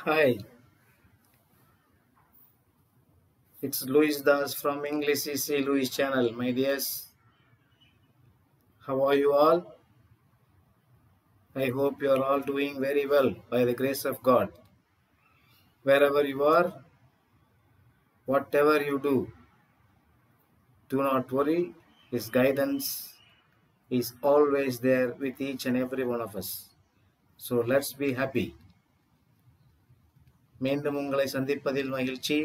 Hi, it's Luis Das from English CC Luis channel. My dears, how are you all? I hope you are all doing very well by the grace of God. Wherever you are, whatever you do not worry. His guidance is always there with each and every one of us. So let's be happy. மீண்டும் உங்களை சந்திப்பதில் மகிழ்ச்சி.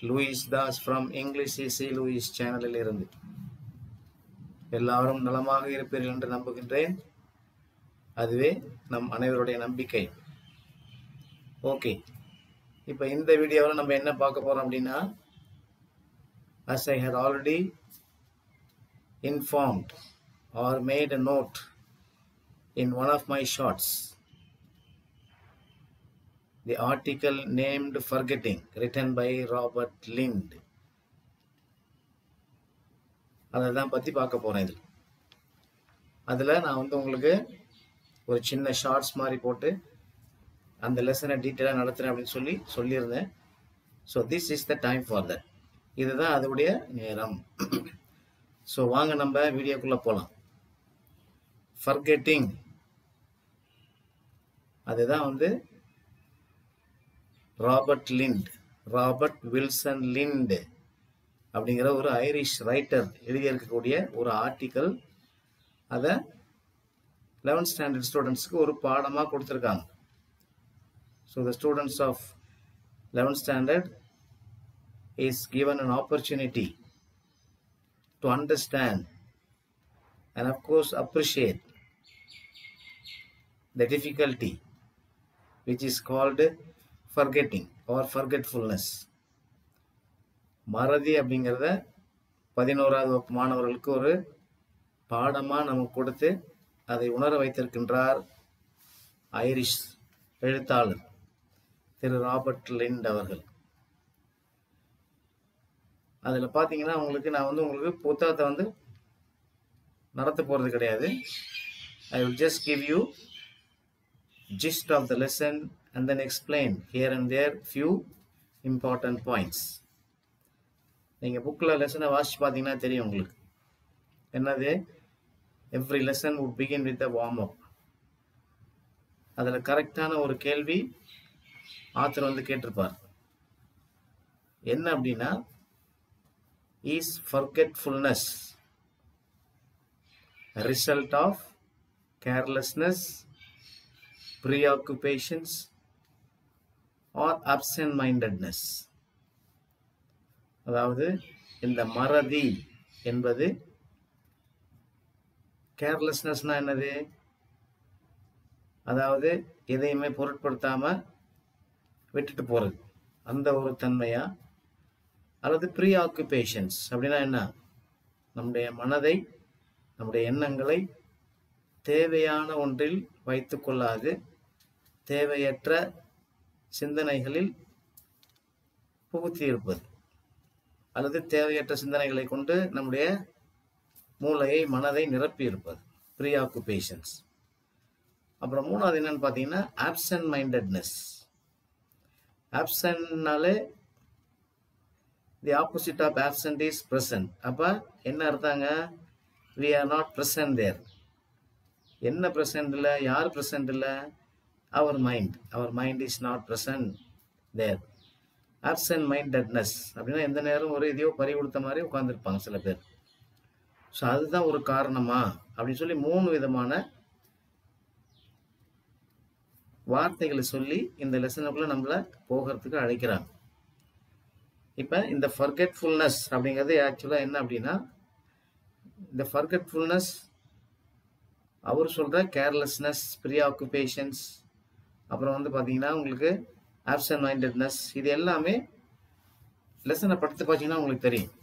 Louis Das from English CC Louis சேனலில் இருந்து எல்லாரும் நலமாக இருப்பீர்கள் என்று நம்புகின்றேன். அதுவே நம் அனைவருடைய நம்பிக்கை. ஓகே, இப்போ இந்த வீடியோவில் நம்ம என்ன பார்க்க போகிறோம் அப்படின்னா, as I had already informed or made a note in one of my shorts, the article named Forgetting, written by Robert Lind. அதை தான் பற்றி பார்க்க போகிறேன். அதில் நான் உங்களுக்கு ஒரு சின்ன ஷார்ட்ஸ் மாதிரி போட்டு அந்த லெசனை டீட்டெயிலாக நடத்துகிறேன் அப்படின்னு சொல்லியிருந்தேன். So this is the time for that. இதுதான் அதோடைய நேரம். ஸோ வாங்க நம்ம வீடியோக்குள்ளே போகலாம். ஃபர்கெட்டிங், அதுதான் ராபர்ட் வில்சன் லிண்ட் அப்படிங்கிற ஒரு ஐரிஷ் ரைட்டர் எழுதியிருக்கக்கூடிய ஒரு ஆர்டிக்கல். அதை 11th ஸ்டாண்டர்ட் ஸ்டூடெண்ட்ஸ்க்கு ஒரு பாடமாக கொடுத்துருக்காங்க. So the students of 11th standard is given an opportunity to understand and of course appreciate the difficulty which is called forgetting or forgetfulness. மறதி அப்படிங்கிறத 11வது வகுப்பு மாணவர்களுக்கு ஒரு பாடமாக நமக்கு கொடுத்து அதை உணர வைத்திருக்கின்றார் ஐரிஷ் எழுத்தாளர் திரு ராபர்ட் லிண்ட் அவர்கள். அதில் பார்த்தீங்கன்னா நான் உங்களுக்கு புத்தகத்தை நடத்த போகிறது கிடையாது. I will just give you gist of the lesson and then explain here and there few important points. நீங்கள் புக்கில் லெசனை வாசிச்சு பார்த்தீங்கன்னா தெரியும் உங்களுக்கு. என்னது, every lesson would begin with a warm up. அதில் கரெக்டான ஒரு கேள்வி ஆத்தர் கேட்டிருப்பார். என்ன அப்படின்னா, is forgetfulness result of carelessness, preoccupations or absent-mindedness? அதாவது இந்த மறதி என்பது, கேர்லெஸ்னஸ்னா என்னது, அதாவது எதையுமே பொருட்படுத்தாம விட்டுட்டு போறது, அந்த ஒரு தன்மையா, அல்லது ப்ரீஆக்குபேஷன்ஸ் அப்படின்னா என்ன, நம்முடைய மனதை நம்முடைய எண்ணங்களை தேவையான ஒன்றில் வைத்து கொள்ளாது தேவையற்ற சிந்தனைகளில் புகுத்தி இருப்பது, அல்லது தேவையற்ற சிந்தனைகளை கொண்டு நம்முடைய மூளையை மனதை நிரப்பி இருப்பது, ப்ரீஆக்குபேஷன்ஸ். அப்புறம் மூணாவது என்னன்னு பார்த்தீங்கன்னா ஆப்சன்ட் மைண்டட்னஸ். ஆப்சன்ட்னாலே the opposite of absent is present. அப்போ என்ன அர்த்தங்க, we are not present there. என்ன ப்ரெசன்ட் இல்லை, யார் ப்ரெசன்ட் இல்லை, அவர் mind is not present there. Absent mindedness அப்படின்னா எந்த நேரம் ஒரு இதையோ பறி கொடுத்த மாதிரி உட்காந்துருப்பாங்க சில பேர். ஸோ அதுதான் ஒரு காரணமா அப்படின்னு சொல்லி 3 விதமான வார்த்தைகளை சொல்லி இந்த லெசனுக்குள்ள நம்மளை போகிறதுக்கு அழைக்கிறாங்க. இப்போ இந்த ஃபர்கெட்ஃபுல்னஸ் அப்படிங்கிறது ஆக்சுவலாக என்ன அப்படின்னா, இந்த ஃபர்கெட்ஃபுல்னஸ் அவர் சொல்கிற கேர்லெஸ்னஸ், ப்ரீஆக்குபேஷன்ஸ், அப்புறம் பார்த்தீங்கன்னா உங்களுக்கு ஆப்சன்ட் மைண்டட்னஸ், இது எல்லாமே லெசனை படுத்து பார்த்தீங்கன்னா உங்களுக்கு தெரியும்.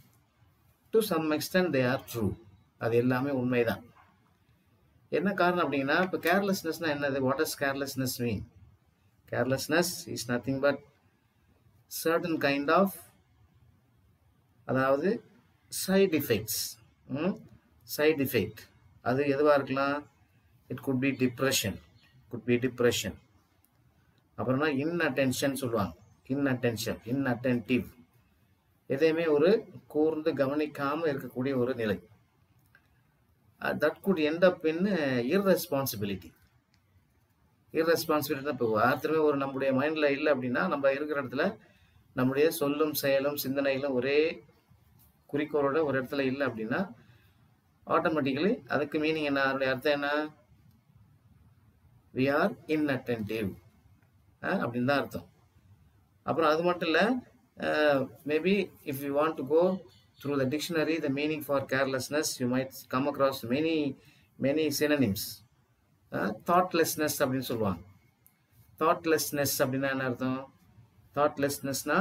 To some extent they are true. அது எல்லாமே உண்மைதான். என்ன காரணம் அப்படின்னா, இப்போ கேர்லெஸ்னஸ்னால் என்னது, what is carelessness mean? Carelessness is nothing but certain kind of, அதாவது சைட் எஃபெக்ட்ஸ். சைட் எஃபெக்ட் அது எதுவாக இருக்கலாம், இட் குட் பி டிப்ரெஷன். அப்புறமா இன்அட்டென்ஷன் சொல்லுவாங்க. இன்அட்டென்ஷன், இன்அட்டென்டிவ், எதையுமே ஒரு கூர்ந்து கவனிக்காமல் இருக்கக்கூடிய ஒரு நிலை. That could end up in irresponsibility. Irresponsibility இப்போ யாருமே ஒரு நம்முடைய மைண்டில் இல்லை அப்படின்னா, நம்ம இருக்கிற இடத்துல நம்முடைய சொல்லும் செயலும் சிந்தனைகளும் ஒரே குறிக்கோளோட ஒரு இடத்துல இல்லை அப்படின்னா, ஆட்டோமேட்டிக்கலி அதுக்கு மீனிங் என்ன, அதனுடைய அர்த்தம் என்ன, we are inattentive அப்படின்னு தான் அர்த்தம். அப்புறம் அது மட்டும் இல்லை, maybe if you want to go through the dictionary, the meaning for carelessness, you might come across many synonyms. Thoughtlessness அப்படின்னு சொல்லுவாங்க. Thoughtlessness அப்படின்னா என்ன அர்த்தம்? Thoughtlessnessனா,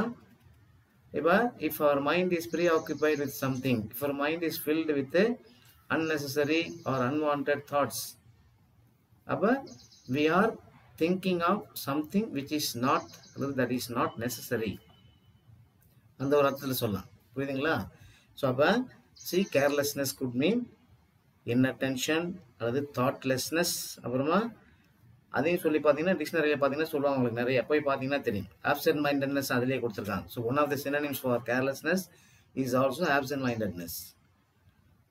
இப்போ if our mind is preoccupied with something, if our mind is filled with unnecessary or unwanted thoughts, அப்போ we are thinking of something which is not, that is not necessary. அந்த ஒரு அர்த்தத்தில் சொல்லலாம். புரியுதுங்களா? ஸோ அப்போ see, carelessness could mean inattention அல்லது thoughtlessness. அப்புறமா அதையும் சொல்லி பார்த்தீங்கன்னா டிக்ஷனரியில் பார்த்தீங்கன்னா சொல்லுவாங்க, உங்களுக்கு நிறைய போய் பார்த்தீங்கன்னா தெரியும். absent mindedness அதிலே கொடுத்துருக்காங்க. So one of the synonyms for carelessness is also absent mindedness.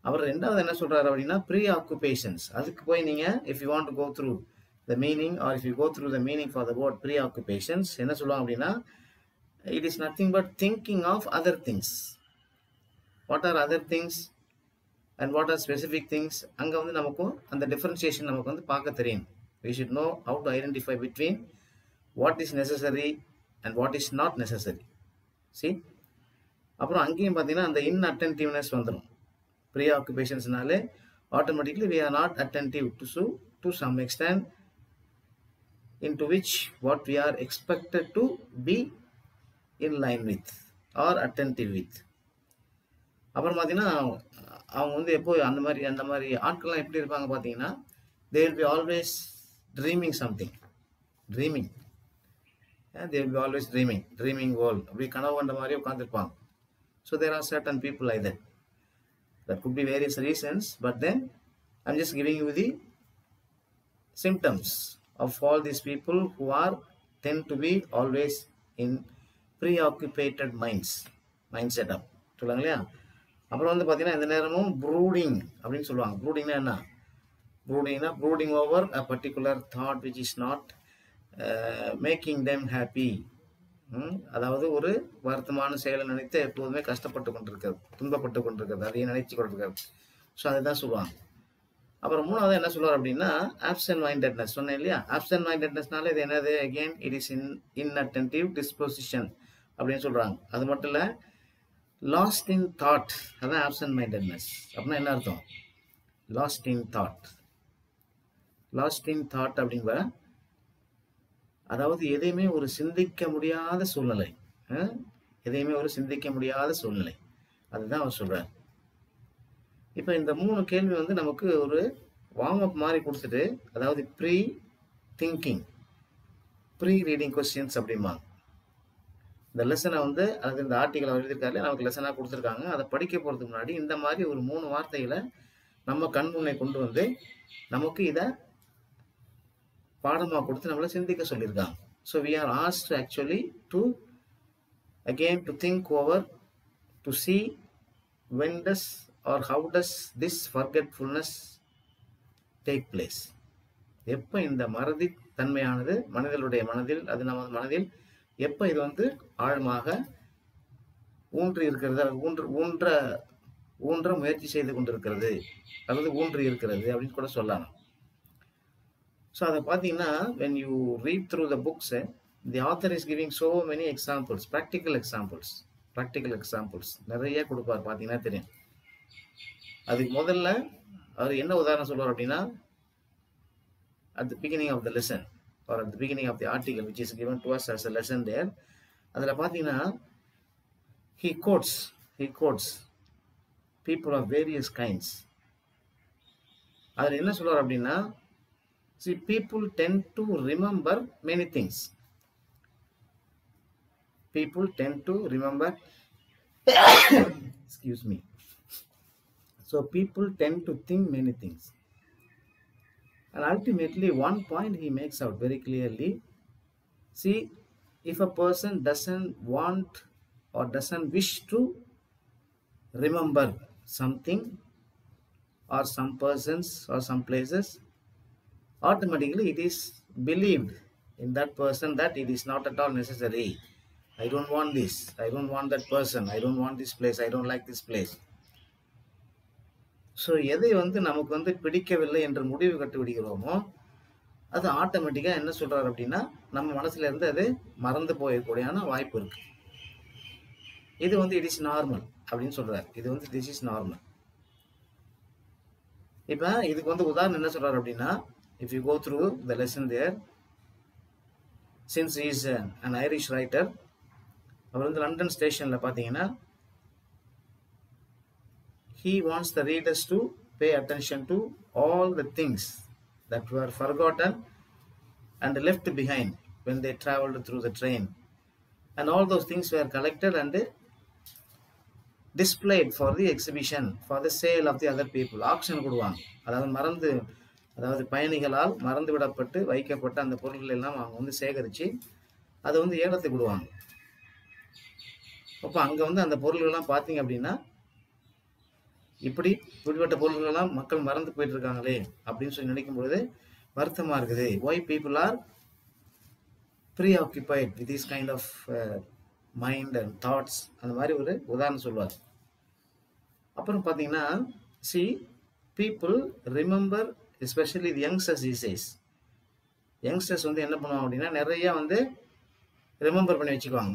அவர் ரெண்டாவது என்ன சொல்கிறாரு அப்படின்னா preoccupations. அதுக்கு போய் நீங்கள் if you want to go through the meaning, or if you go through the meaning for the word preoccupations, என்ன சொல்லுவாங்க அப்படின்னா, it is nothing but thinking of other things. What are other things and what are specific things? அங்கே வந்து நமக்கும் அந்த differentiation நமக்கு வந்து பார்க்க தெரியும். We should know how to identify between what is necessary and what is not necessary. See, அப்புறம் அங்கேயும் பார்த்தீங்கன்னா அந்த inattentiveness வந்துடும். Preoccupationsனாலே automatically we are not attentive to some extent into which what we are expected to be in line with or attentive with. அப்புறம் பார்த்தீங்கன்னா அவங்க வந்து எப்போ அந்த மாதிரி ஆட்கள்லாம் எப்படி இருப்பாங்க பார்த்தீங்கன்னா, they will be always dreaming something, dreaming, they will be always dreaming world, அப்படி கனவு கண்ட மாதிரி உட்காந்துருப்பாங்க. So there are certain people like that. There could be various reasons, but then I'm just giving you the symptoms of all these people who tend to be always in preoccupied mind setup. சொல்லுவாங்க இல்லையா? அப்புறம் வந்து பார்த்தீங்கன்னா இந்த நேரமும் ப்ரூடிங் அப்படின்னு சொல்லுவாங்க. ப்ரூடிங்னா என்ன? ப்ரூடிங் over a particular thought which is not making them happy. அதாவது ஒரு வருத்தமான செயலை நினைத்து எப்போதுமே கஷ்டப்பட்டு கொண்டிருக்கிறது, துன்பப்பட்டு கொண்டிருக்கிறது, அதையும் நினைச்சு கொண்டிருக்கிறது. ஸோ அதை தான் சொல்லுவாங்க. அப்புறம் மூணாவது என்ன சொல்லுவார் அப்படின்னா absent mindedness. சொன்னேன் இல்லையா? absent mindednessனால இது என்னது? again it is inattentive disposition அப்படின்னு சொல்கிறாங்க. அது மட்டும் இல்லை, லாஸ்ட் இன் தாட், அதான் absent mindedness. அப்படின்னா என்ன அர்த்தம்? லாஸ்ட் இன் தாட் அப்படிங்கிற, அதாவது எதையுமே ஒரு சிந்திக்க முடியாத சூழ்நிலை, அதுதான் அவர் சொல்றார். இப்போ இந்த 3 கேள்வி வந்து நமக்கு ஒரு வார்ம் அப் மாதிரி கொடுத்துட்டு, அதாவது ப்ரீ ரீடிங் கொஸ்டின்ஸ் அப்படிம்பாங்க. இந்த லெசனை வந்து அது இந்த ஆர்டிக்கல் எழுதியிருக்காரு, நமக்கு லெசனாக கொடுத்துருக்காங்க. அதை படிக்க போகிறதுக்கு முன்னாடி இந்த மாதிரி ஒரு 3 வார்த்தைகளை நம்ம கண் முன்னே கொண்டு வந்து நமக்கு இதை பாடமாக கொடுத்து நம்மளை சிந்திக்க சொல்லியிருக்காங்க. So we are asked actually to think over, to see when does or how does this forgetfulness take place. எப்போ இந்த மறதி தன்மையானது மனிதனுடைய மனதில், அது நமது மனதில் எப்போ இது வந்து ஆழமாக ஊன்றி இருக்கிறது, ஊன்ற முயற்சி செய்து கொண்டிருக்கிறது, அல்லது ஊன்றி இருக்கிறது அப்படின்னு கூட சொல்லலாம். ஸோ அதை பார்த்தீங்கன்னா when you read through the books, the author is giving so many examples, practical examples நிறைய கொடுப்பார். பார்த்தீங்கன்னா தெரியும். அதுக்கு முதல்ல அவர் என்ன உதாரணம் சொல்வார் அப்படின்னா, at the beginning of the lesson or at the beginning of the article which is given to us as a lesson there, அதில் பார்த்தீங்கன்னா he quotes people of various kinds. அதில் என்ன சொல்வார் அப்படின்னா, see, people tend to remember many things. Excuse me. So people tend to think many things. And ultimately one point he makes out very clearly, See, if a person doesn't want or doesn't wish to remember something or some persons or some places, automatically it is believed in that person that it is not at all necessary. I don't want this, I don't want that person, I don't want this place, I don't like this place. So எதை வந்து நமக்கு வந்து பிடிக்கவில்லை என்று முடிவு கட்டு விடுகிறோமோ அது ஆட்டோமேட்டிக்காக என்ன சொல்றாரு அப்படின்னா நம்ம மனசுல இருந்து அது மறந்து போயக்கூடியான வாய்ப்பு இருக்கு. இது வந்து இட் இஸ் நார்மல் அப்படின்னு சொல்றாரு. இது வந்து திஸ் இஸ் நார்மல். இப்போ இதுக்கு வந்து உதாரணம் என்ன சொல்றாரு அப்படின்னா, if you go through the lesson there, Synge is an Irish writer, அவர் வந்து லண்டன் ஸ்டேஷன்ல பார்த்தீங்கன்னா he wants the readers to pay attention to all the things that were forgotten and left behind when they traveled through the train, and all those things were collected and displayed for the exhibition, for the sale of the other people. auction கொடுவாங்க. அதாவது பயணிகளால் மறந்து விடப்பட்டு வைக்கப்பட்ட அந்த பொருட்கள் எல்லாம் அவங்க வந்து சேகரித்து அதை வந்து ஏலத்துக்கு விடுவாங்க. அப்போ அங்கே வந்து அந்த பொருள்கள்லாம் பார்த்தீங்க அப்படின்னா இப்படிப்பட்ட பொருள்களெல்லாம் மக்கள் மறந்து போயிட்டு இருக்காங்களே அப்படின்னு சொல்லி நினைக்கும் பொழுது வருத்தமா இருக்குது. Why people are preoccupied with this kind of mind and thoughts, அந்த மாதிரி ஒரு உதாரணம் சொல்லுவார். அப்புறம் பார்த்தீங்கன்னா see people remember, especially the youngsters these days. Youngsters வந்து என்ன பண்ணுவாங்க அப்படின்னா நிறைய வந்து ரிமெம்பர் பண்ணி வச்சுக்குவாங்க,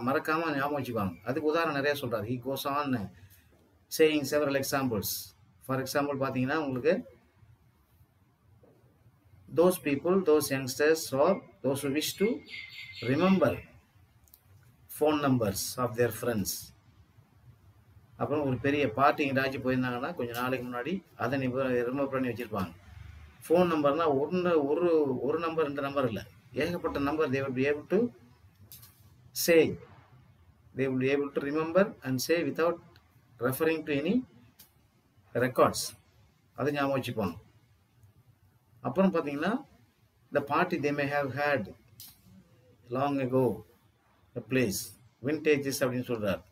மறக்காம ஞாபகம் வச்சுக்குவாங்க. அதுக்கு உதாரணம் நிறைய சொல்றாரு. He goes on saying several examples. For example, பார்த்தீங்கன்னா உங்களுக்கு those people, those youngsters or those who wish to remember phone numbers of their friends. அப்புறம் ஒரு பெரிய பார்ட்டி ராஜி போயிருந்தாங்கன்னா கொஞ்சம் நாளைக்கு முன்னாடி அதை ரிமெம்பர் பண்ணி வச்சிருப்பாங்க. ஃபோன் நம்பர்னா ஒரு நம்பர் 2 நம்பர் இல்லை, ஏகப்பட்ட number. they will be able to say, they will be able to remember and say without referring to any records. அதை ஞாபகம் வச்சுப்பாங்க. அப்புறம் பார்த்தீங்கன்னா the party they may have had long ago a place, vintages அப்படின்னு சொல்றார்.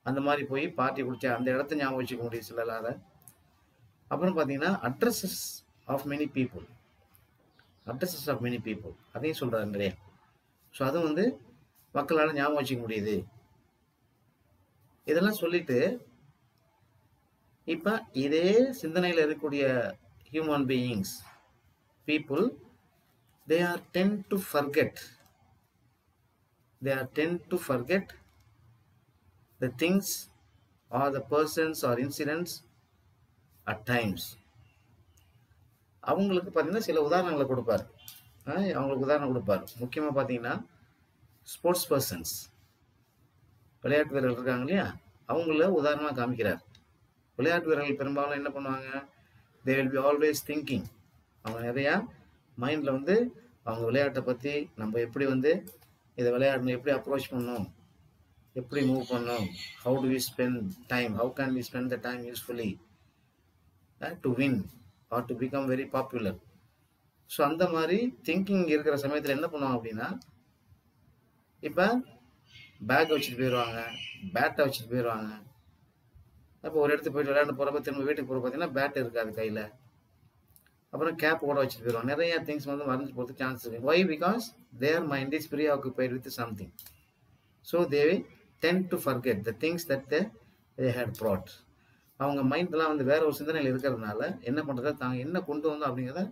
அந்த மாதிரி போய் பார்ட்டி குடிச்சா அந்த இடத்த ஞாபகம் வச்சுக்க முடியும் சிலரால. அப்புறம் பார்த்தீங்கன்னா addresses of many people, addresses of many people அதையும் சொல்றாரு நிறைய. ஸோ அதுவும் வந்து மக்களால் ஞாபகம் வச்சுக்க முடியுது. இதெல்லாம் சொல்லிட்டு இப்ப இதே சிந்தனையில் இருக்கக்கூடிய human beings, people, they are tend to forget the things or the persons or incidents at times. அவங்களுக்கு பார்த்தீங்கன்னா சில உதாரணங்களை கொடுப்பார். அவங்களுக்கு உதாரணம் கொடுப்பார். முக்கியமாக பார்த்தீங்கன்னா ஸ்போர்ட்ஸ் பர்சன்ஸ், விளையாட்டு வீரர்கள் இருக்காங்க இல்லையா, அவங்கள உதாரணமாக காமிக்கிறார். விளையாட்டு வீரர்கள் பெரும்பாலும் என்ன பண்ணுவாங்க, they will be always thinking. அவங்க நிறையா மைண்டில் வந்து அவங்க விளையாட்டை பற்றி நம்ம எப்படி வந்து இதை விளையாடணும், எப்படி அப்ரோச் பண்ணணும், எப்படி மூவ் பண்ணணும், how do we spend time, how can we spend the time usefully to win or to become very popular. So அந்த மாதிரி திங்கிங் இருக்கிற சமயத்தில் என்ன பண்ணுவாங்க அப்படின்னா, இப்போ பேக் வச்சுட்டு போயிடுவாங்க, பேட்டை வச்சுட்டு போயிடுவாங்க. அப்போ ஒரு இடத்துக்கு போயிட்டு விளையாண்டு போகிறப்ப திரும்ப வீட்டுக்கு போகிற பார்த்தீங்கன்னா பேட் இருக்காது கையில். அப்புறம் கேப் கூட வச்சுட்டு போயிடுவாங்க. நிறைய திங்ஸ் வந்து மறந்து போகிறதுக்கு சான்ஸ் இருக்கு. Why? Because their mind is preoccupied with something. So they tend to forget the things that they had brought. அவங்க மைண்ட்லாம் வந்து வேற ஒரு சிந்தனையில் இருக்கிறதுனால என்ன பண்ணுறத தாங்க என்ன கொண்டு வந்தோம் அப்படிங்கிறத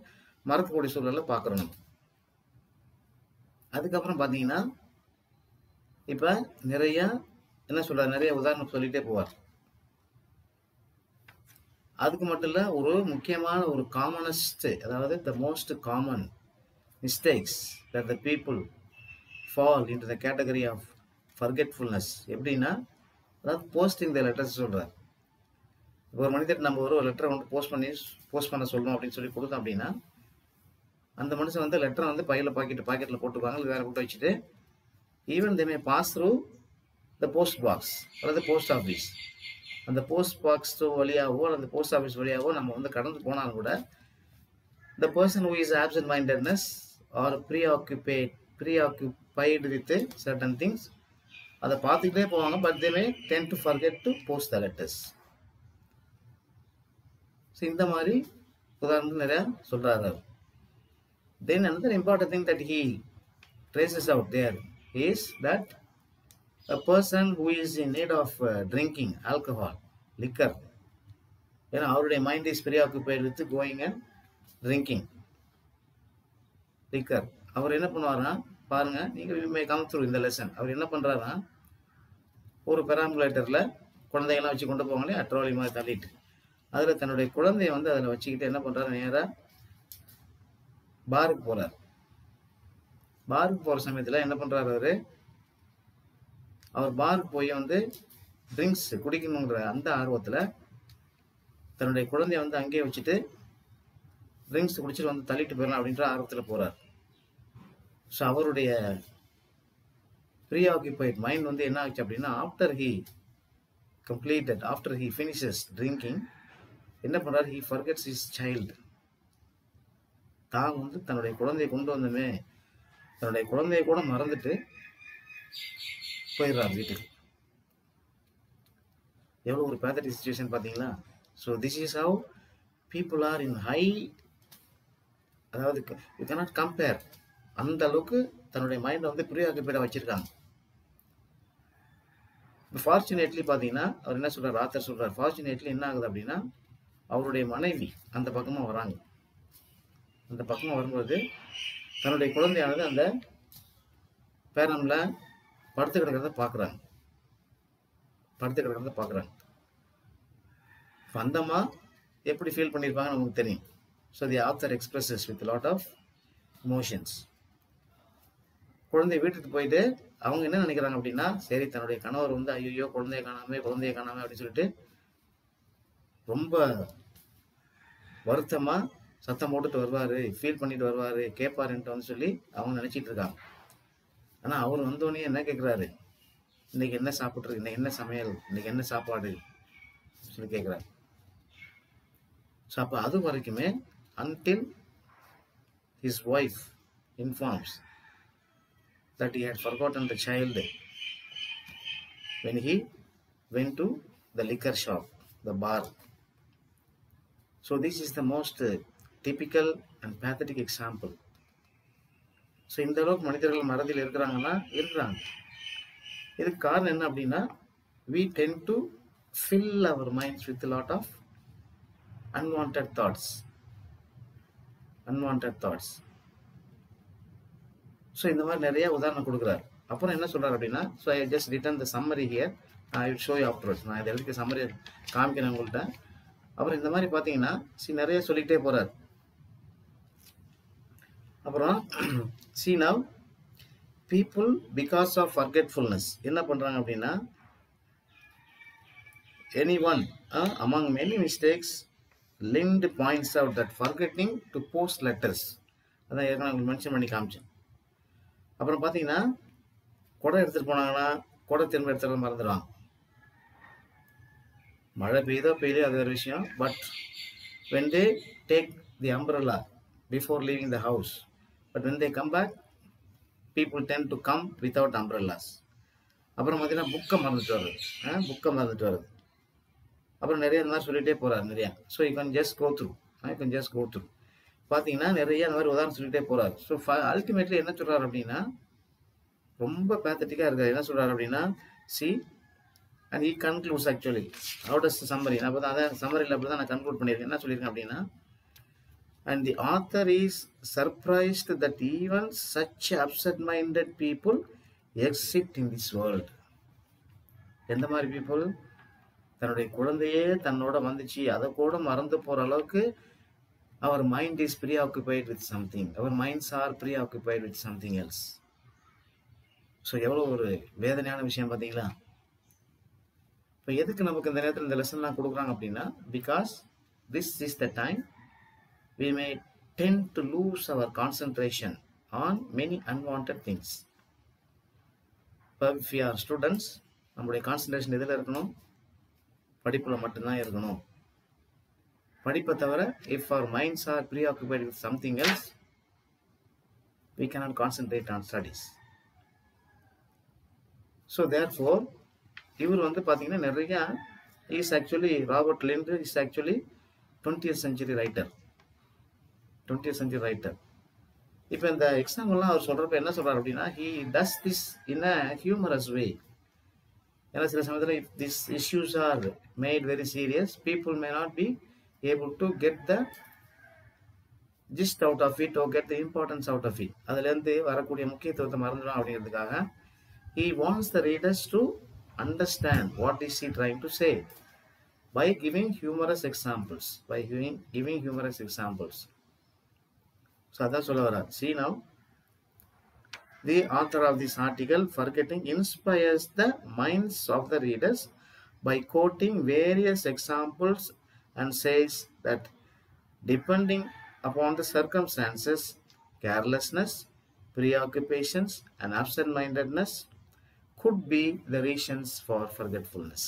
மறக்கக்கூடிய சூழலில் பார்க்குறோம் நம்ம. அதுக்கப்புறம் பார்த்தீங்கன்னா இப்போ நிறைய என்ன சொல்றாரு, நிறைய உதாரணம் சொல்லிட்டே போவார். அதுக்கு மட்டும் இல்லை, ஒரு முக்கியமான ஒரு காமனஸ்ட், அதாவது the most common mistakes that the people fall into the category of forgetfulness. எப்படின்னா, அதாவது போஸ்டிங் த லெட்டர்ஸ் சொல்கிறார். ஒரு மனிதர் நம்ம ஒரு லெட்டரை வந்து போஸ்ட் பண்ண சொல்லணும் அப்படின்னு சொல்லி கொடுத்தோம் அப்படின்னா, அந்த மனுஷன் வந்து லெட்டரை வந்து பாக்கெட்டில் போட்டுக்குவாங்க, வேற போட்டு வச்சுட்டு even they may pass through the post box or the post office. அந்த போஸ்ட் பாக்ஸ் வழியாவோ அல்லது போஸ்ட் ஆஃபீஸ் வழியாவோ நம்ம வந்து கடந்து போனாலும் கூட the person who is absent mindedness or preoccupied preoccupied with certain things. அதை பார்த்துக்கிட்டே போவாங்க, but they may tend to forget to post the letters. So இந்த மாதிரி உதாரணத்துக்கு நிறையா சொல்கிறாரு. Then another important thing that he traces out there is that a person who is in need of drinking alcohol, liquor, ஏன்னா அவருடைய mind is preoccupied with going and drinking liquor. அவர் என்ன பண்ணுவாருன்னா, பாருங்க, நீங்கள் மே கம் த்ரூ இந்த lesson. அவர் என்ன பண்ணுறாருன்னா, ஒரு பெராம்புலேட்டரில் குழந்தைகள்லாம் வச்சு கொண்டு போவாங்களே, ட்ராலி மாதிரி தள்ளிட்டு, அதில் தன்னுடைய குழந்தைய வந்து அதில் வச்சுக்கிட்டு என்ன பண்ணுறாரு, நேராக பாருக்கு போகிறார். பாருக்கு போகிற சமயத்தில் என்ன பண்ணுறாரு, அவர் பாருக்கு போய் வந்து ட்ரிங்க்ஸ் குடிக்கணுங்கிற அந்த ஆர்வத்தில் தன்னுடைய குழந்தைய வந்து அங்கேயே வச்சுட்டு ட்ரிங்க்ஸ் குடிச்சிட்டு வந்து தள்ளிட்டு போயிடலாம் அப்படின்ற ஆர்வத்தில் போகிறார். ஸோ அவருடைய preoccupied மைண்ட் வந்து என்ன ஆச்சு அப்படின்னா, ஆஃப்டர் ஹி ஃபினிஷஸ் ட்ரிங்கிங் என்ன பண்ணுறாரு, ஹி ஃபர்கெட்ஸ் ஹிஸ் சைல்டு. தான் வந்து தன்னுடைய குழந்தைய கொண்டு வந்தமே, தன்னுடைய குழந்தைய கூட மறந்துட்டு போயிடுறார் வீட்டுக்கு. எவ்வளோ ஒரு பேத்தட்டிக் சிச்சுவேஷன் பார்த்தீங்களா? So this is how people are in high, அதாவது யூ கேனாட் கம்பேர். அந்த அளவுக்கு தன்னுடைய மைண்டை வந்து ப்ரீஆக்குபைடாக வச்சுருக்காங்க. இப்போ ஃபார்ச்சுனேட்லி பார்த்தீங்கன்னா, அவர் என்ன சொல்கிறார், ஆத்தர் சொல்கிறார், ஃபார்ச்சுனேட்லி என்ன ஆகுது அப்படின்னா, அவருடைய மனைவி அந்த பக்கமாக வராங்க. அந்த பக்கமாக வரும்போது தன்னுடைய குழந்தையானது அந்த பேரமில் படுத்து கிடக்கிறத பார்க்குறாங்க. இப்போ அந்தம்மா எப்படி ஃபீல் பண்ணியிருப்பாங்க நமக்கு தெரியும். So the author expresses with lot of emotions. குழந்தைய வீட்டுக்கு போயிட்டு அவங்க என்ன நினைக்கிறாங்க அப்படின்னா, சரி தன்னுடைய கணவர் வந்து ஐயோ குழந்தைய காணாமே அப்படின்னு சொல்லிட்டு ரொம்ப வருத்தமாக சத்தம் போட்டுட்டு வருவார், ஃபீல் பண்ணிட்டு வருவார், கேட்பாருன்ட்டு வந்து சொல்லி அவங்க நினச்சிட்டு இருக்காங்க. ஆனால் அவர் வந்தோடனே என்ன கேட்குறாரு, இன்னைக்கு என்ன சாப்பிட்ருக்கு, இன்னைக்கு என்ன சமையல், இன்னைக்கு என்ன சாப்பாடு சொல்லி கேட்குறாரு. ஸோ அப்போ அது வரைக்குமே until his wife informs that he had forgotten the child when he went to the liquor shop, the bar. So this is the most typical and pathetic example. So இந்த அளவுக்கு மனிதர்கள் மறதியில் இருக்கிறாங்கன்னா இருக்கிறாங்க. இதுக்கு காரணம் என்ன அப்படின்னா, we tend to fill our minds with a lot of unwanted thoughts. So இந்த மாதிரி நிறைய உதாரணம் கொடுக்குறாரு. அப்புறம் என்ன சொல்றாரு அப்படின்னா, so I just return the summary here, I will show you afterwards. நான் இதை எழுதி சம்மரி காமிக்கிறேன் உங்கள்கிட்ட. அப்புறம் இந்த மாதிரி பார்த்தீங்கன்னா நிறைய சொல்லிக்கிட்டே போறாரு. அப்புறம் see now people because of forgetfulness என்ன பண்றாங்க அப்படின்னா, anyone among many mistakes Lind points out that forgetting to post letters, அதான் ஏற்கனவே உங்களுக்கு மென்ஷன் பண்ணி காமிச்சேன். அப்புறம் பார்த்தீங்கன்னா, குடம் எடுத்துகிட்டு போனாங்கன்னா குடை திரும்ப எடுத்துகிட்டு மறந்துடுவாங்க. மழை பெய்யலையோ அது ஒரு விஷயம். But when they take the umbrella before leaving the house, but when they come back, people tend to come without umbrellas. அப்புறம் பார்த்தீங்கன்னா புக்கை மறந்துட்டு வருது. அப்புறம் நிறைய இந்த மாதிரி சொல்லிகிட்டே போகிறார் நிறையா. So you can just go through பார்த்தீங்கன்னா நிறைய அந்த மாதிரி உதாரணம் சொல்லிகிட்டே போகிறார். ஸோ அல்டிமேட்லி என்ன சொல்கிறார் அப்படின்னா, ரொம்ப பேத்தட்டிக்காக இருக்கார். என்ன சொல்கிறார் அப்படின்னா, and he concludes actually, how does the summary, நான் அப்போ தான் அதான் சம்மரியில் அப்படி தான் நான் கன்க்ளூட் பண்ணியிருக்கேன். என்ன சொல்லியிருக்கேன் அப்படின்னா, and the author is surprised that even such absent-minded people exist in this world. எந்த மாதிரி பீப்புள், தன்னுடைய குழந்தையே தன்னோட வந்துச்சு அதை கூட மறந்து போகிற அளவுக்கு அவர் mind is preoccupied with something, our minds are preoccupied with something else. So எவ்வளோ ஒரு வேதனையான விஷயம் பார்த்தீங்களா? இப்போ எதுக்கு நமக்கு இந்த நேரத்தில் இந்த லெசன்லாம் கொடுக்குறாங்க அப்படின்னா, because this is the time we may tend to lose our concentration on many unwanted things. If we are students, நம்முடைய கான்சன்ட்ரேஷன் எதில் இருக்கணும்? படிப்பில் மட்டும்தான் இருக்கணும். படிப்பை தவிர if our minds are preoccupied with something else, we cannot concentrate on studies. So therefore, இவர் வந்து பார்த்தீங்கன்னா நிறையா is actually Robert lint is actually 20th century writer. 20th century writer. இப்போ இந்த எக்ஸாம்பிள்லாம் அவர் சொல்கிறப்ப என்ன சொல்கிறார் அப்படின்னா, he does this in a humorous way. ஏன்னா சில சமயத்தில் if these issues are made very serious, people may not be able to get the gist out of it or get the importance out of it. அதுலேருந்து வரக்கூடிய முக்கியத்துவத்தை மறந்துடும் அப்படிங்கிறதுக்காக he wants the readers to understand what is he trying to say by giving humorous examples. Giving humorous examples. So அதான் சொல்ல வரார். See now, the author of this article, Forgetting, inspires the minds of the readers by quoting various examples and says that depending upon the circumstances, carelessness, preoccupations, and absent-mindedness could be the reasons for forgetfulness.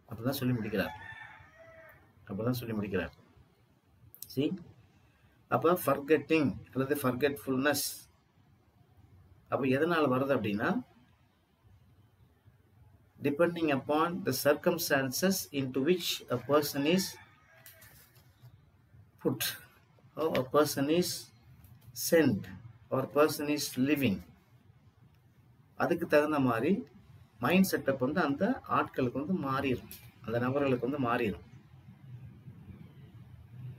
அப்படிதான் சொல்லி முடிக்கிறார். See, அப்போ forgetting அல்லது forgetfulness அப்போ எதனால் வருது அப்படின்னா, depending upon the circumstances into which a person is put, or a person is sent, or a person is living, அதுக்கு தகுந்த மாதிரி மைண்ட் செட்டப் வந்து அந்த ஆட்களுக்கு வந்து மாறிடும், அந்த நபர்களுக்கு வந்து மாறிடும்.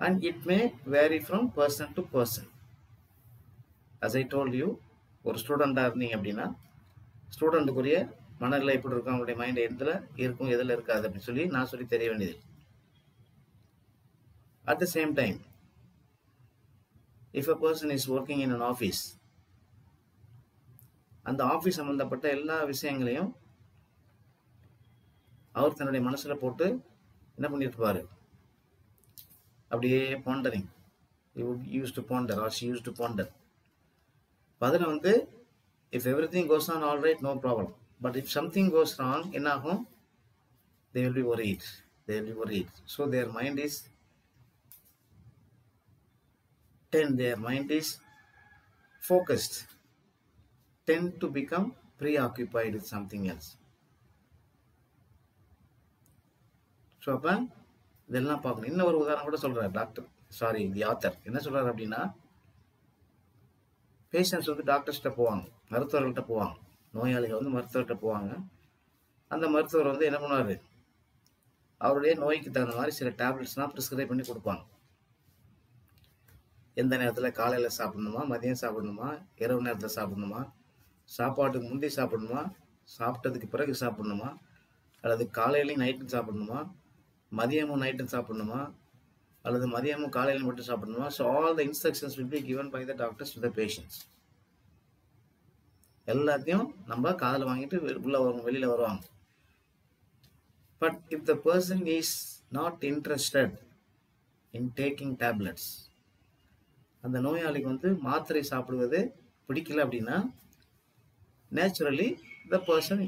And it may vary from person to person. As I told you, ஒரு ஸ்டூடெண்டாக இருந்தீங்க அப்படின்னா ஸ்டூடெண்ட்டுக்குரிய மனநிலை எப்படி இருக்கும், அவங்களுடைய மைண்ட் எதில் இருக்கும் எதில் இருக்காது அப்படின்னு சொல்லி நான் சொல்லி தெரிய வேண்டியது. At the same time, if a person is working in an office, அந்த ஆஃபீஸ் சம்மந்தப்பட்ட எல்லா விஷயங்களையும் அவர் தன்னுடைய மனசில் போட்டு என்ன பண்ணியிருப்பார், அப்படியே pondering. He would used to ponder or she used to ponder. அதில் வந்து if everything goes on all right, no problem. But if something goes wrong, என்ன ஆகும்? They will be worried. So their mind is focused, tend to become preoccupied with something else. So அப்போ இதெல்லாம் பார்க்கணும். இன்னும் ஒரு உதாரணம் கூட சொல்கிறார் தி ஆத்தர். என்ன சொல்கிறார் அப்படின்னா, பேஷண்ட்ஸ் வந்து டாக்டர்ஸ்கிட்ட போவாங்க, மருத்துவர்கள்ட்ட போவாங்க, நோயாளிகள் வந்து மருத்துவர்கிட்ட போவாங்க. அந்த மருத்துவர் வந்து என்ன பண்ணுவார், அவருடைய நோய்க்கு தகுந்த மாதிரி சில டேப்லெட்ஸ்லாம் ப்ரிஸ்கிரைப் பண்ணி கொடுப்பாங்க. எந்த நேரத்தில் காலையில் சாப்பிடணுமா, மதியம் சாப்பிடணுமா, இரவு நேரத்தில் சாப்பிடணுமா, சாப்பாட்டுக்கு முந்தி சாப்பிடணுமா, சாப்பிட்டதுக்கு பிறகு சாப்பிடணுமா, அல்லது காலையிலையும் நைட்டும் சாப்பிடணுமா, மதியமும் நைட்டும் சாப்பிடணுமா, அல்லது மதியமும் காலையில் மட்டும் சாப்பிடணுமா. So all the instructions will be given by the doctors to the patients. எல்லாத்தையும் நம்ம காதில் வாங்கிட்டு வெளியில் வருவாங்க. But if the person is not interested in taking tablets, அந்த நோயாளிக்கு வந்து மாத்திரை சாப்பிடுவது பிடிக்கல அப்படின்னா, naturally the person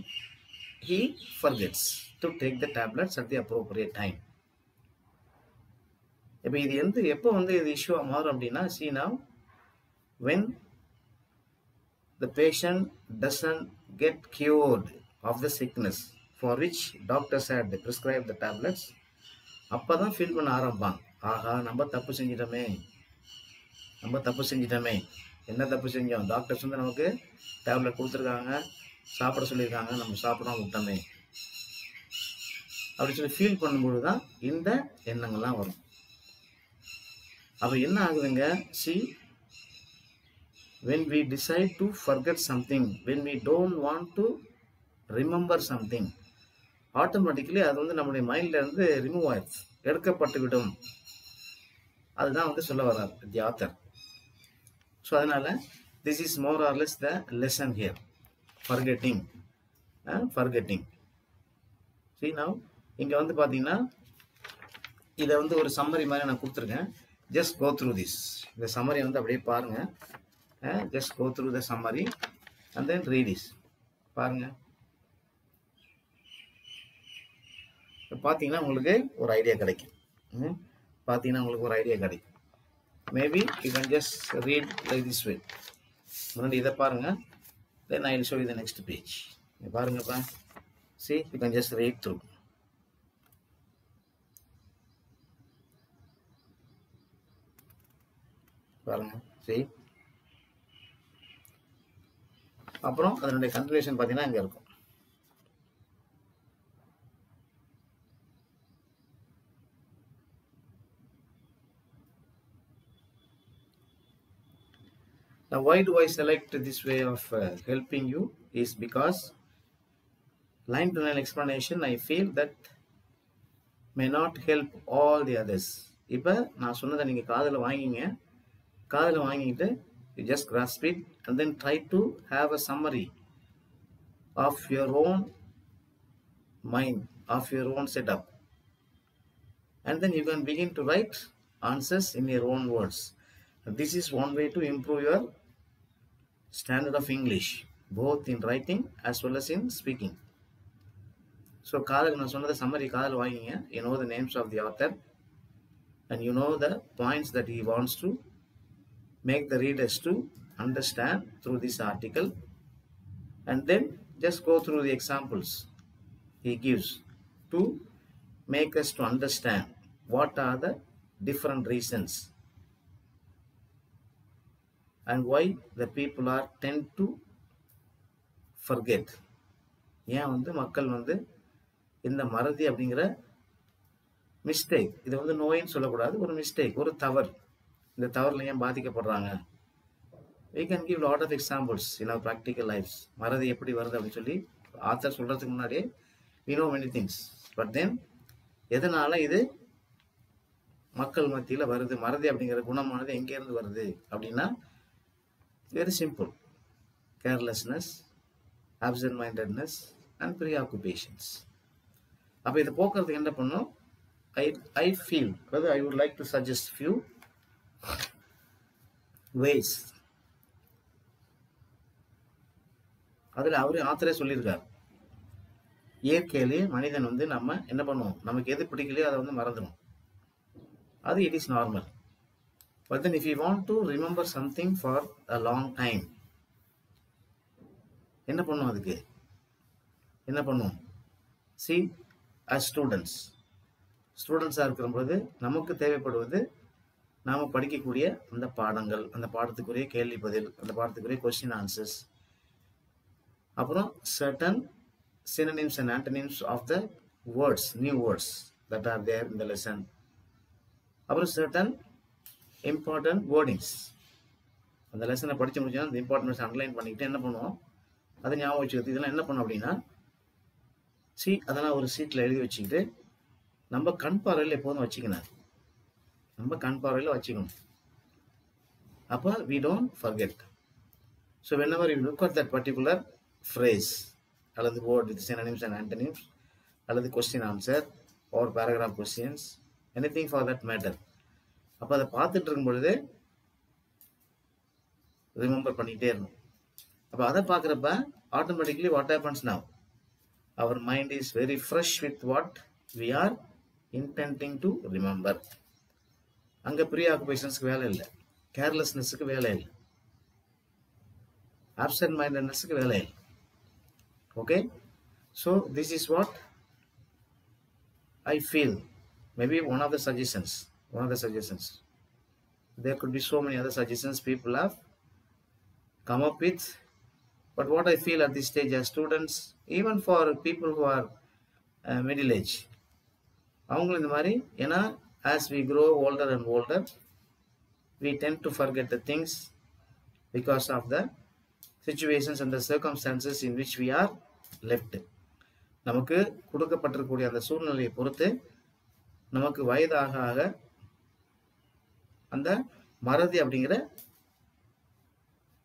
he forgets to take the tablets at the appropriate time. இப்போ இது எப்போ வந்து இது இஷ்யூவாக மாறும் அப்படின்னா, see now, when the patient doesn't get cured of the sickness for which doctors had prescribed the tablets, அப்போ தான் feel பண்ண ஆரம்பிப்பாங்க, ஆஹா நம்ம தப்பு செஞ்சிட்டோமே. என்ன தப்பு செஞ்சோம், டாக்டர்ஸ் வந்து நமக்கு டேப்லெட் கொடுத்துருக்காங்க, சாப்பிட சொல்லியிருக்காங்க, நம்ம சாப்பிடாம விட்டோமே அப்படி சொல்லி ஃபீல் பண்ணும்போது தான் இந்த எண்ணங்கள்லாம் வரும். அப்போ என்ன ஆகுதுங்க, see, when we decide to forget something, when we don't want to remember something, automatically அது வந்து நம்முடைய மைண்ட்ல இருந்து ரிமூவ் ஆயிடுச்சு, எடுக்கப்பட்டு விடும். அதுதான் வந்து சொல்ல வர்றார் தி ஆத்தர். ஸோ அதனால this is more or less the lesson here. forgetting. See now, இங்கே வந்து பார்த்தீங்கன்னா இதை வந்து ஒரு சம்மரி மாதிரி நான் கொடுத்துருக்கேன். just go through this. இந்த சம்மரி வந்து அப்படியே பாருங்க. just go through the summary and then read this. பாருங்க. பார்த்தீங்கன்னா உங்களுக்கு ஒரு ஐடியா கிடைக்கும். Maybe you can just read like this way. முன்னாடி இதை பாருங்க, then I will show you the next page. பாருங்கப்பா, see, you can just read through. பாருங்க, see. அப்புறம் அதனுடைய கன்க்ளூஷன் பார்த்தீங்கன்னா இங்கே இருக்கும். Now, why do I select this way of helping you is because line to line explanation I feel that may not help all the others. இப்போ நான் சொன்னதை நீங்கள் காதில் வாங்கிக்கிட்டு you just grasp it and then try to have a summary of your own mind, of your own setup, and then you can begin to write answers in your own words. This is one way to improve your standard of English, both in writing as well as in speaking. So காதில் நான் சொன்னதை summary காதில் வாங்கிங்க. You know the names of the author and you know the points that he wants to make the readers to understand through this article, and then just go through the examples he gives to make us to understand what are the different reasons and why the people are tend to forget. ஏன் மக்கள் இந்த மறதி அப்படிங்கிற mistake, இது நோயின்னு சொல்லக்கூடாது, ஒரு mistake, ஒரு தவறு, இந்த தவறுல ஏன் பாதிக்கப்படுறாங்க. We can give lot of examples in our practical lives. மறதி எப்படி வருது அப்படின்னு சொல்லி ஆத்தர் சொல்றதுக்கு முன்னாடியே we know many things. But then எதனால இது மக்கள் மத்தியில் வருது, மறதி அப்படிங்கிற குணமானது எங்கேருந்து வருது அப்படின்னா very simple: carelessness, absent mindedness and preoccupations. அப்போ இதை போக்குறதுக்கு என்ன பண்ணும், I feel, I would like to suggest few ways. அதில் அவரே ஆத்தரே சொல்லியிருக்கார், இயற்கையிலே மனிதன் நம்ம என்ன பண்ணுவோம், நமக்கு எது பிடிக்கலையோ அதை மறந்துடும். அது it is normal. But then if you want to remember something for a long time, என்ன பண்ணும், அதுக்கு என்ன பண்ணும். See, as ஸ்டூடெண்ட்ஸாக இருக்கிற பொழுது நமக்கு தேவைப்படுவது நாம் படிக்கக்கூடிய அந்த பாடங்கள், அந்த பாடத்துக்குரிய கேள்வி பதில், அந்த பாடத்துக்குரிய கொஸ்டின் ஆன்சர்ஸ், அப்புறம் certain synonyms and antonyms of the words, new words that are there in the lesson, அப்புறம் certain important wordings. அந்த லெசனை படித்து முடிச்சோன்னா அந்த இம்பார்ட்டன்ஸ் அண்டர்லைன் பண்ணிக்கிட்டு என்ன பண்ணுவோம், அதை ஞாபகம் வச்சுக்கிறது. இதெல்லாம் என்ன பண்ணும் அப்படின்னா, அதெல்லாம் ஒரு சீட்டில் எழுதி வச்சுக்கிட்டு நம்ம கண் பார்வையில் எப்போதும் வச்சுக்கணும், நம்ம கண் பார்வையில் வச்சுக்கணும். அப்போ we don't forget. So whenever you look at that particular phrase அல்லது word with synonyms and antonyms அல்லது question answer or paragraph questions, anything for that matter, அப்போ அதை பார்த்துட்டு இருக்கும் பொழுது ரிமெம்பர் பண்ணிகிட்டே இருக்கணும். அப்போ அதை பார்க்குறப்ப automatically what happens now, our mind is very fresh with what we are intending to remember. அங்கே ப்ரீஆக்குபேஷன்ஸ்க்கு வேலை இல்லை, கேர்லெஸ்னஸுக்கு வேலை இல்லை, absent mindednessக்கு வேலை இல்லை. Okay, so this is what I feel, maybe one of the suggestions. There could be so many other suggestions people have come up with, but what I feel at this stage as students, even for people who are middle age, அவங்களும் இந்த மாதிரி, ஏன்னா as we grow older and older, we tend to forget the things because of the situations and the circumstances in which we are left. நமக்கு கொடுக்கப்பட்டிருக்கக்கூடிய அந்த சூழ்நிலையை பொறுத்து நமக்கு வயதாக ஆக அந்த மறதி அப்படிங்கிற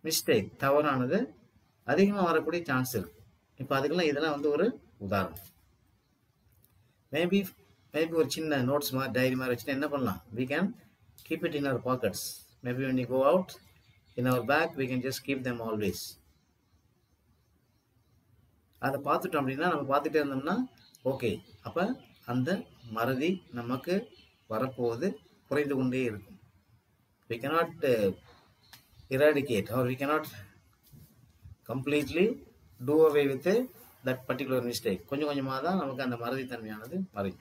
மிஸ்டேக், தவறானது அதிகமாக வரக்கூடிய சான்ஸ் இருக்கு. இப்போ அதுக்கெல்லாம் இதெல்லாம் ஒரு உதாரணம். மேபி ஒரு சின்ன நோட்ஸ் மாதிரி, டைரி மாதிரி வச்சுன்னா என்ன பண்ணலாம், we can keep it in our pockets. Maybe when you go out in our bag, we can just keep them always. அதை பார்த்துட்டோம் அப்படின்னா, நம்ம பார்த்துட்டே இருந்தோம்னா ஓகே, அப்போ அந்த மறதி நமக்கு வரப்போவது குறைந்து கொண்டே இருக்கும். We cannot eradicate or we cannot completely do away with that particular mistake. கொஞ்சம் கொஞ்சமாக தான் நமக்கு அந்த மறதித்தன்மையானது மறையும்.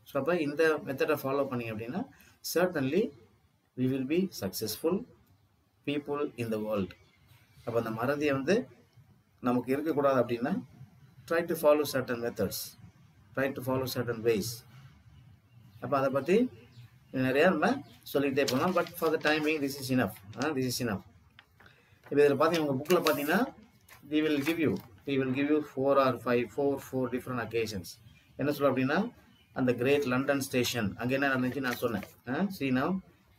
ஸோ அப்போ இந்த மெத்தடை ஃபாலோ பண்ணிங்க அப்படின்னா certainly we will be successful people in the world. அப்போ அந்த மறதியை வந்து நமக்கு இருக்கக்கூடாது அப்படின்னா try to follow certain methods, try to follow certain ways. அப்போ அதை பற்றி நிறையா நம்ம சொல்லிக்கிட்டே போகலாம். But for the timing this is enough. இப்போ இதில் பார்த்தீங்கன்னா உங்கள் புக்கில் பார்த்தீங்கன்னா we will give you 4 or 5 different occasions. என்ன சொல்ல அப்படின்னா அந்த கிரேட் லண்டன் ஸ்டேஷன் அங்கே என்ன நடந்துச்சு நான் சொன்னேன். see now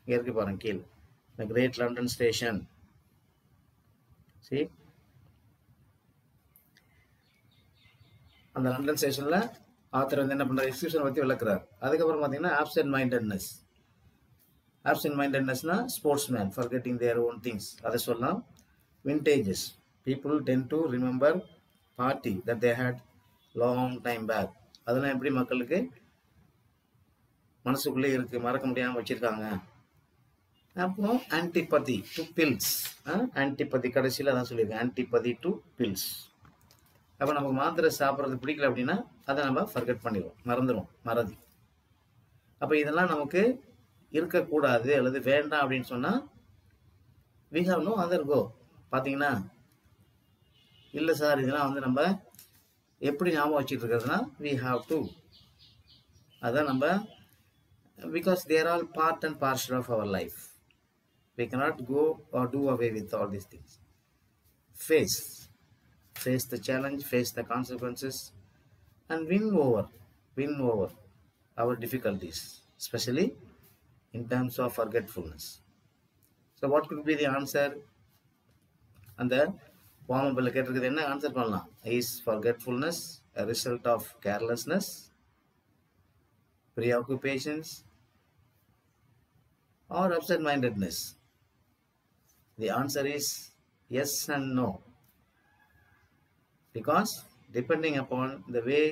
இங்கே இருக்கு பாருங்க கீழே the great London station. see அந்த லண்டன் ஸ்டேஷனில் ஆத்தர் வந்து என்ன பண்ணுறாரு, எக்ஸிபிஷன் பற்றி விளக்குறாரு. அதுக்கப்புறம் பார்த்தீங்கன்னா ஆப்சென்ட் மைண்டட்னஸ்னா sportsman forgetting their own things அதை சொல்லலாம். Vintages people tend to remember party that they had long time back. அதெல்லாம் எப்படி மக்களுக்கு மனசுக்குள்ளே இருக்குது, மறக்க முடியாமல் வச்சுருக்காங்க. அப்புறம் ஆன்டிபதி டு பில்ஸ். ஆன்டிபதி கடைசியில் அதான் சொல்லியிருக்கேன், ஆன்டிபதி டு பில்ஸ். அப்போ நமக்கு மாத்திரை சாப்பிட்றது பிடிக்கல அப்படின்னா அதை நம்ம ஃபர்கெட் பண்ணிடுவோம், மறதி. அப்போ இதெல்லாம் நமக்கு இருக்கக்கூடாது அல்லது வேண்டாம் அப்படின்னு சொன்னால் we have no other go. பார்த்தீங்கன்னா இல்லை சார் இதெல்லாம் வந்து நம்ம எப்படி ஞாபகம் வச்சுட்டு இருக்கிறதுனா we have to. அதான் நம்ம because they are all part and parcel of our life. We cannot go or do away with all these things. Face the challenge, face the consequences, and win over our difficulties, especially in terms of forgetfulness. So what could be the answer? And the warm-up la kettirukku enna answer pannalam? Is forgetfulness a result of carelessness, preoccupations, or absent-mindedness? The answer is yes and no. Because depending upon the way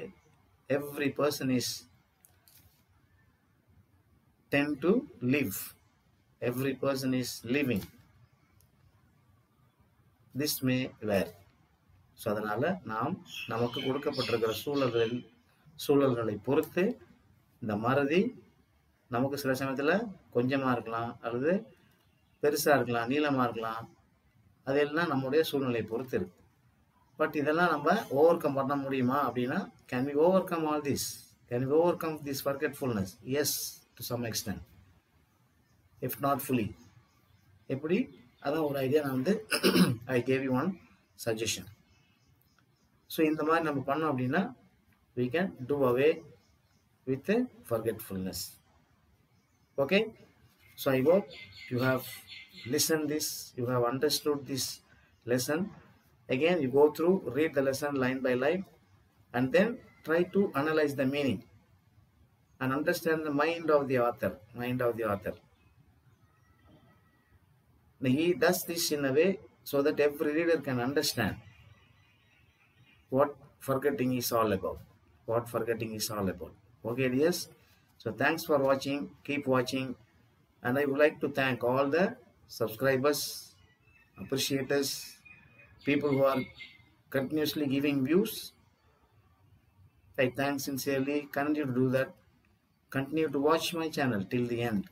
every person is tend to live, every person is living, this may vary. So அதனால் நாம் நமக்கு கொடுக்கப்பட்டிருக்கிற சூழல்களை பொறுத்து இந்த மறதி நமக்கு சில சமயத்தில் கொஞ்சமாக இருக்கலாம் அல்லது பெருசாக இருக்கலாம், நீளமாக இருக்கலாம். அதெல்லாம் நம்முடைய சூழ்நிலையை பொறுத்து இருக்கு. பட் இதெல்லாம் நம்ம ஓவர் கம் பண்ண முடியுமா அப்படின்னா can we overcome all this? Can we overcome this forgetfulness? Yes, to some extent, if not fully. எப்படி? அதான் ஒரு ஐடியா. நான் வந்து I gave you one suggestion. So இந்த மாதிரி நம்ம பண்ணோம் அப்படின்னா we can do away with forgetfulness. Okay, so I hope you have listened this, you have understood this lesson. Again, you go through, read the lesson line by line, and then try to analyze the meaning and understand the mind of the author. He does this in a way so that every reader can understand what forgetting is all about. Okay, dears. So thanks for watching. Keep watching. And I would like to thank all the subscribers, appreciators, people who are continuously giving views. I thank sincerely. Continue to do that. Continue to watch my channel till the end.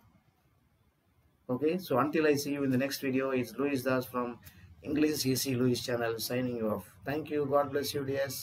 Okay, so until I see you in the next video, it's Louis Das from English Easy Louis channel signing you off. Thank you. God bless you, dears.